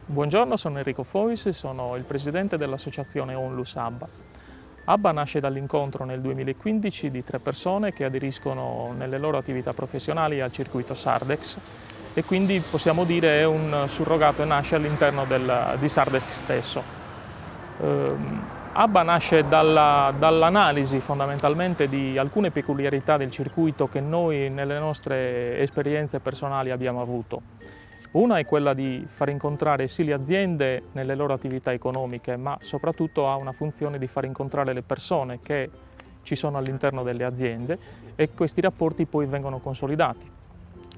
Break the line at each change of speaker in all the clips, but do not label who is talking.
Buongiorno, sono Enrico Fois, sono il presidente dell'associazione Onlus ABBA. ABBA nasce dall'incontro nel 2015 di 3 persone che aderiscono nelle loro attività professionali al circuito Sardex e quindi possiamo dire è un surrogato e nasce all'interno di Sardex stesso. ABBA nasce dall'analisi fondamentalmente di alcune peculiarità del circuito che noi nelle nostre esperienze personali abbiamo avuto. Una è quella di far incontrare sì le aziende nelle loro attività economiche, ma soprattutto ha una funzione di far incontrare le persone che ci sono all'interno delle aziende e questi rapporti poi vengono consolidati.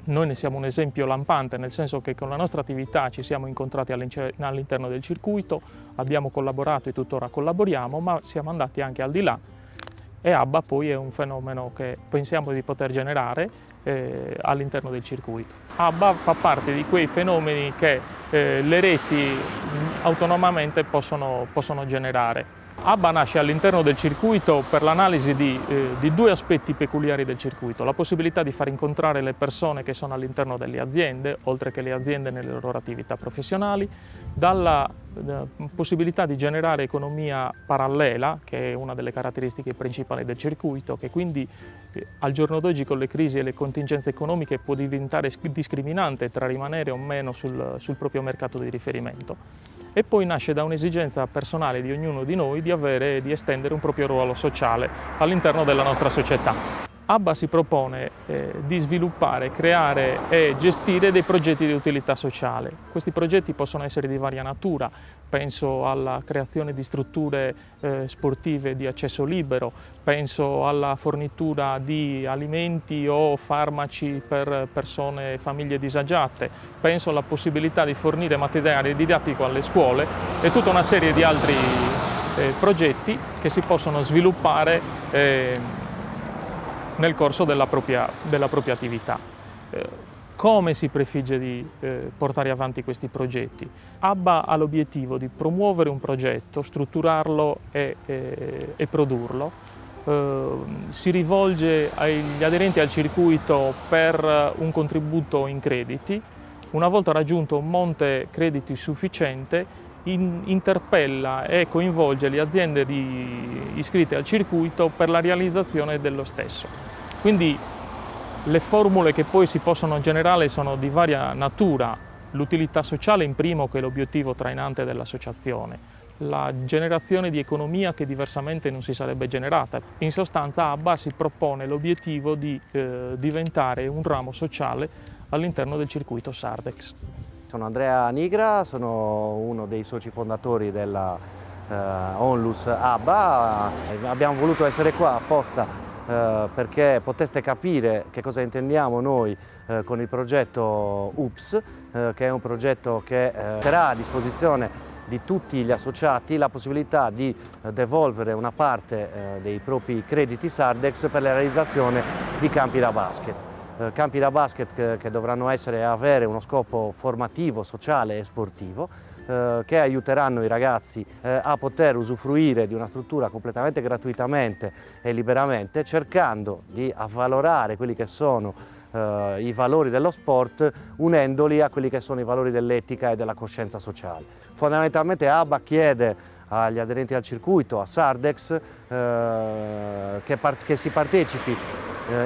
Noi ne siamo un esempio lampante, nel senso che con la nostra attività ci siamo incontrati all'interno del circuito, abbiamo collaborato e tuttora collaboriamo, ma siamo andati anche al di là e ABBA poi è un fenomeno che pensiamo di poter generare all'interno del circuito. ABBA fa parte di quei fenomeni che le reti autonomamente possono generare. ABBA nasce all'interno del circuito per l'analisi di 2 aspetti peculiari del circuito: la possibilità di far incontrare le persone che sono all'interno delle aziende, oltre che le aziende nelle loro attività professionali, dalla possibilità di generare economia parallela, che è una delle caratteristiche principali del circuito, che quindi al giorno d'oggi con le crisi e le contingenze economiche può diventare discriminante tra rimanere o meno sul proprio mercato di riferimento. E poi nasce da un'esigenza personale di ognuno di noi di estendere un proprio ruolo sociale all'interno della nostra società. ABBA si propone di sviluppare, creare e gestire dei progetti di utilità sociale. Questi progetti possono essere di varia natura, penso alla creazione di strutture sportive di accesso libero, penso alla fornitura di alimenti o farmaci per persone e famiglie disagiate, penso alla possibilità di fornire materiale didattico alle scuole e tutta una serie di altri progetti che si possono sviluppare nel corso della propria attività. Come si prefigge di portare avanti questi progetti? ABBA ha l'obiettivo di promuovere un progetto, strutturarlo e produrlo. Si rivolge agli aderenti al circuito per un contributo in crediti. Una volta raggiunto un monte crediti sufficiente, interpella e coinvolge le aziende iscritte al circuito per la realizzazione dello stesso. Quindi le formule che poi si possono generare sono di varia natura: l'utilità sociale in primo, che è l'obiettivo trainante dell'associazione, la generazione di economia che diversamente non si sarebbe generata. In sostanza ABBA si propone l'obiettivo di diventare un ramo sociale all'interno del circuito Sardex.
Sono Andrea Nigra, sono uno dei soci fondatori della Onlus ABBA. Abbiamo voluto essere qua apposta perché poteste capire che cosa intendiamo noi con il progetto UPS, che è un progetto che metterà a disposizione di tutti gli associati la possibilità di devolvere una parte dei propri crediti Sardex per la realizzazione di campi da basket. Campi da basket che dovranno avere uno scopo formativo, sociale e sportivo, che aiuteranno i ragazzi a poter usufruire di una struttura completamente gratuitamente e liberamente, cercando di avvalorare quelli che sono i valori dello sport, unendoli a quelli che sono i valori dell'etica e della coscienza sociale. Fondamentalmente ABBA chiede agli aderenti al circuito, a Sardex, che si partecipi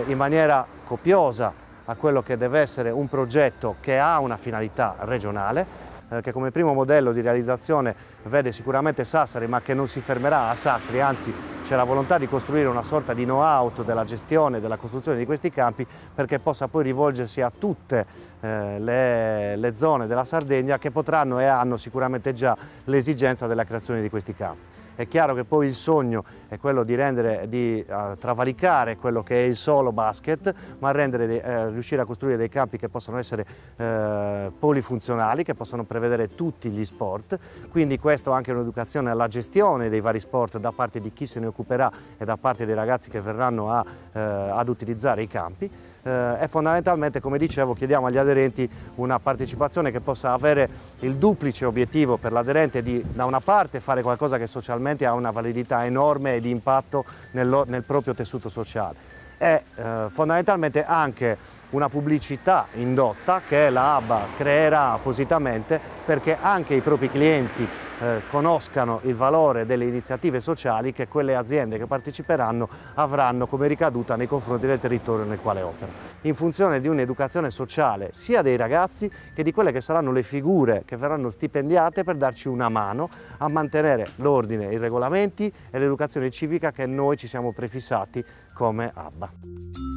in maniera copiosa a quello che deve essere un progetto che ha una finalità regionale, che come primo modello di realizzazione vede sicuramente Sassari, ma che non si fermerà a Sassari, anzi c'è la volontà di costruire una sorta di know-how della gestione e della costruzione di questi campi, perché possa poi rivolgersi a tutte le zone della Sardegna che potranno e hanno sicuramente già l'esigenza della creazione di questi campi. È chiaro che poi il sogno è quello di travalicare quello che è il solo basket, ma riuscire a costruire dei campi che possano essere polifunzionali, che possano prevedere tutti gli sport. Quindi questo anche un'educazione alla gestione dei vari sport da parte di chi se ne occuperà e da parte dei ragazzi che verranno ad utilizzare i campi. E fondamentalmente, come dicevo, chiediamo agli aderenti una partecipazione che possa avere il duplice obiettivo per l'aderente di, da una parte, fare qualcosa che socialmente ha una validità enorme e di impatto nel proprio tessuto sociale, e fondamentalmente anche una pubblicità indotta che la ABBA creerà appositamente perché anche i propri clienti conoscano il valore delle iniziative sociali che quelle aziende che parteciperanno avranno come ricaduta nei confronti del territorio nel quale operano, in funzione di un'educazione sociale sia dei ragazzi che di quelle che saranno le figure che verranno stipendiate per darci una mano a mantenere l'ordine, i regolamenti e l'educazione civica che noi ci siamo prefissati come ABBA.